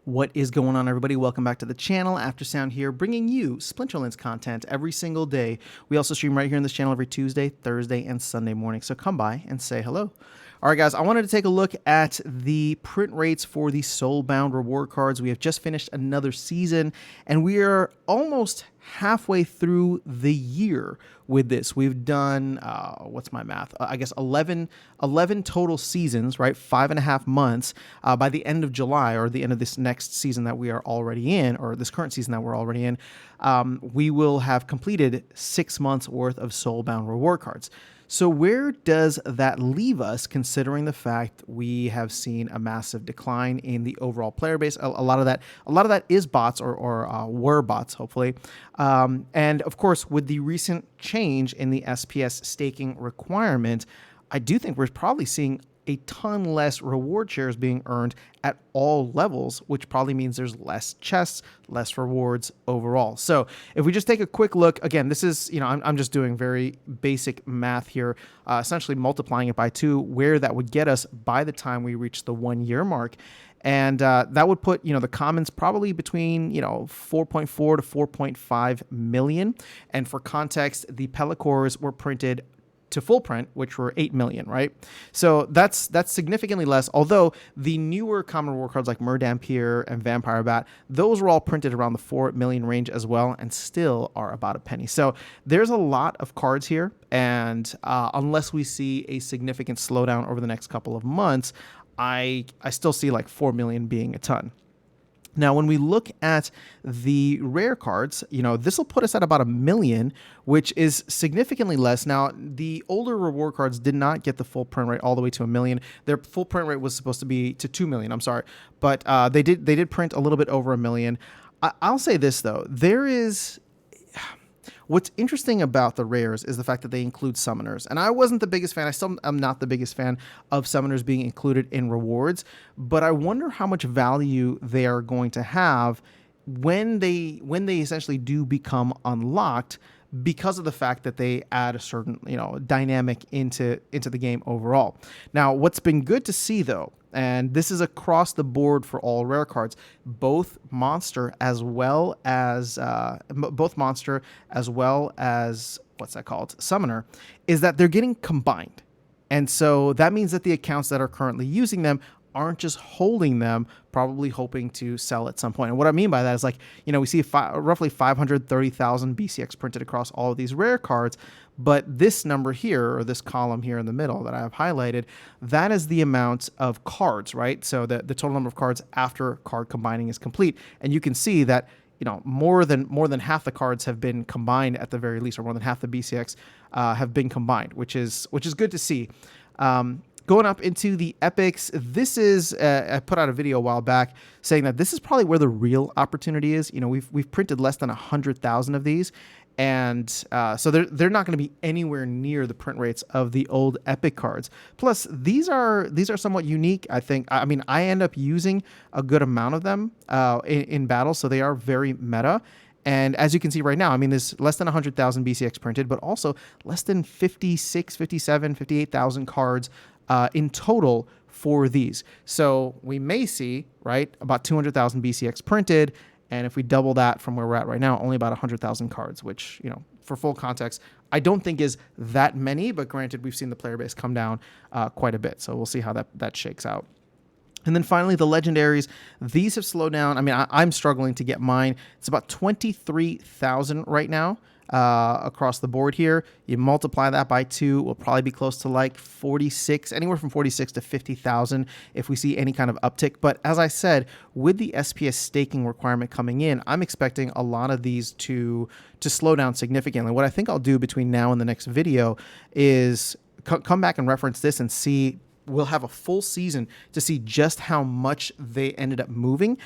What is going on, everybody? Welcome back to the channel. Aftersound here, bringing you Splinterlands content every single day. We also stream right here on this channel every Tuesday, Thursday, and Sunday morning, so come by and say hello. All right, guys, I wanted to take a look at the print rates for the Soulbound reward cards. We have just finished another season, and we are almost halfway through the year with this. We've done, what's my math? I guess 11 total seasons, right? 5.5 months by the end of July, or the end of this next season that we are already in, or this current season that we're already in. We will have completed 6 months worth of Soulbound reward cards. So where does that leave us, considering the fact we have seen a massive decline in the overall player base? A lot of that is bots, or were bots, hopefully. And of course, with the recent change in the SPS staking requirement, I do think we're probably seeing a ton less reward shares being earned at all levels, which probably means there's less chests, less rewards overall. So if we just take a quick look, again, this is, I'm just doing very basic math here, essentially multiplying it by 2, where that would get us by the time we reach the 1-year mark. And that would put, the commons probably between, 4.4 to 4.5 million. And for context, the Pellicores were printed to full print, which were 8 million, right? So that's significantly less, although the newer common reward cards like Murdampier and Vampire Bat, those were all printed around the 4 million range as well, and still are about a penny. So there's a lot of cards here, and unless we see a significant slowdown over the next couple of months, I still see like 4 million being a ton. Now, when we look at the rare cards, this will put us at about 1 million, which is significantly less. Now, the older reward cards did not get the full print rate all the way to 1 million. Their full print rate was supposed to be to 2 million. I'm sorry, but they did print a little bit over 1 million. I'll say this though, what's interesting about the rares is the fact that they include summoners. And I wasn't the biggest fan. I still am not the biggest fan of summoners being included in rewards, but I wonder how much value they are going to have when they essentially do become unlocked, because of the fact that they add a certain, dynamic into the game overall. Now, what's been good to see though, and this is across the board for all rare cards, both monster as well as what's that called, summoner, is that they're getting combined. And so that means that the accounts that are currently using them aren't just holding them, probably hoping to sell at some point. And what I mean by that is, like, we see roughly 530,000 BCX printed across all of these rare cards, but this number here, or this column here in the middle that I have highlighted, that is the amount of cards, right? So the total number of cards after card combining is complete. And you can see that, more than half the cards have been combined at the very least, or more than half the BCX have been combined, which is good to see. Going up into the epics, this is, I put out a video a while back saying that this is probably where the real opportunity is. We've printed less than 100,000 of these, and so they're not going to be anywhere near the print rates of the old epic cards. Plus, these are somewhat unique, I think. I mean, I end up using a good amount of them in battle, so they are very meta. And as you can see right now, I mean, there's less than 100,000 BCX printed, but also less than 56, 57, 58,000 cards in total for these. So we may see, right, about 200,000 BCX printed. And if we double that from where we're at right now, only about 100,000 cards, which, for full context, I don't think is that many, but granted, we've seen the player base come down quite a bit. So we'll see how that shakes out. And then finally, the legendaries, these have slowed down. I mean, I'm struggling to get mine. It's about 23,000 right now across the board here. You multiply that by 2, we'll probably be close to like 46, anywhere from 46 to 50,000 if we see any kind of uptick. But as I said, with the SPS staking requirement coming in, I'm expecting a lot of these to slow down significantly. What I think I'll do between now and the next video is come back and reference this and see. We'll have a full season to see just how much they ended up moving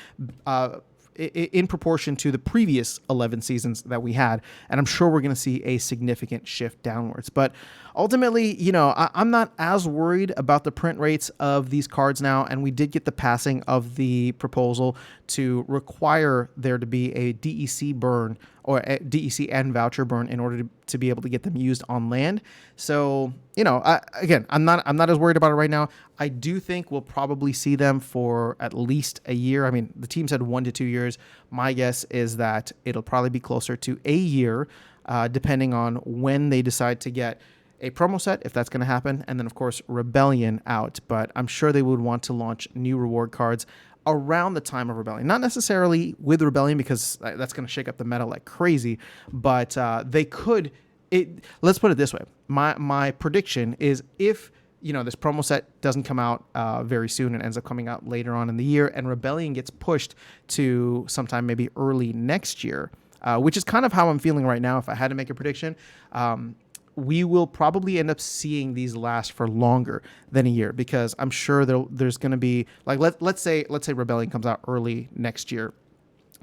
in proportion to the previous 11 seasons that we had. And I'm sure we're going to see a significant shift downwards. But ultimately, I'm not as worried about the print rates of these cards now. And we did get the passing of the proposal to require there to be a DEC burn, or a DEC and voucher burn, in order to be able to get them used on land. So, again, I'm not as worried about it right now. I do think we'll probably see them for at least a year. I mean, the team said 1 to 2 years. My guess is that it'll probably be closer to a year, depending on when they decide to get a promo set, if that's going to happen, and then of course Rebellion out. But I'm sure they would want to launch new reward cards around the time of Rebellion, not necessarily with Rebellion, because that's going to shake up the meta like crazy, but they could. Let's put it this way: my prediction is, if this promo set doesn't come out very soon and ends up coming out later on in the year, and Rebellion gets pushed to sometime maybe early next year, which is kind of how I'm feeling right now. If I had to make a prediction, we will probably end up seeing these last for longer than a year, because I'm sure there's going to be, like, let's say Rebellion comes out early next year,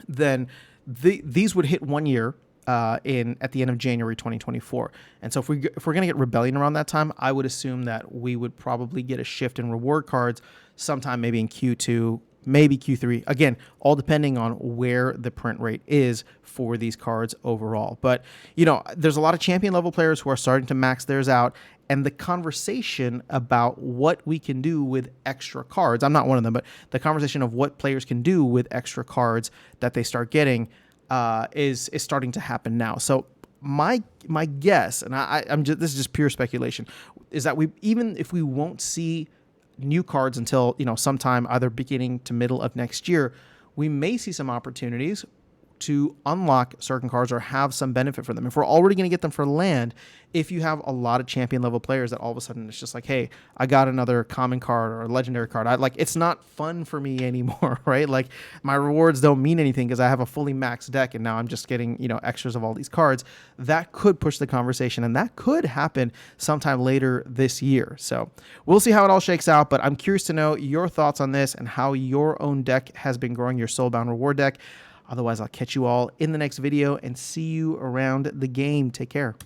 then these would hit 1 year at the end of January 2024. And so if we're going to get Rebellion around that time, I would assume that we would probably get a shift in reward cards sometime maybe in Q2, maybe Q3. Again, all depending on where the print rate is for these cards overall. But, there's a lot of champion level players who are starting to max theirs out. And the conversation about what we can do with extra cards, I'm not one of them, but the conversation of what players can do with extra cards that they start getting is starting to happen now. So my guess, and this is just pure speculation, is that even if we won't see new cards until sometime either beginning to middle of next year, we may see some opportunities to unlock certain cards or have some benefit for them. If we're already going to get them for land, if you have a lot of champion level players that all of a sudden it's just like, hey, I got another common card or a legendary card, it's not fun for me anymore, right? Like, my rewards don't mean anything because I have a fully maxed deck and now I'm just getting extras of all these cards. That could push the conversation, and that could happen sometime later this year. So we'll see how it all shakes out, but I'm curious to know your thoughts on this and how your own deck has been growing, your Soulbound reward deck. Otherwise, I'll catch you all in the next video and see you around the game. Take care.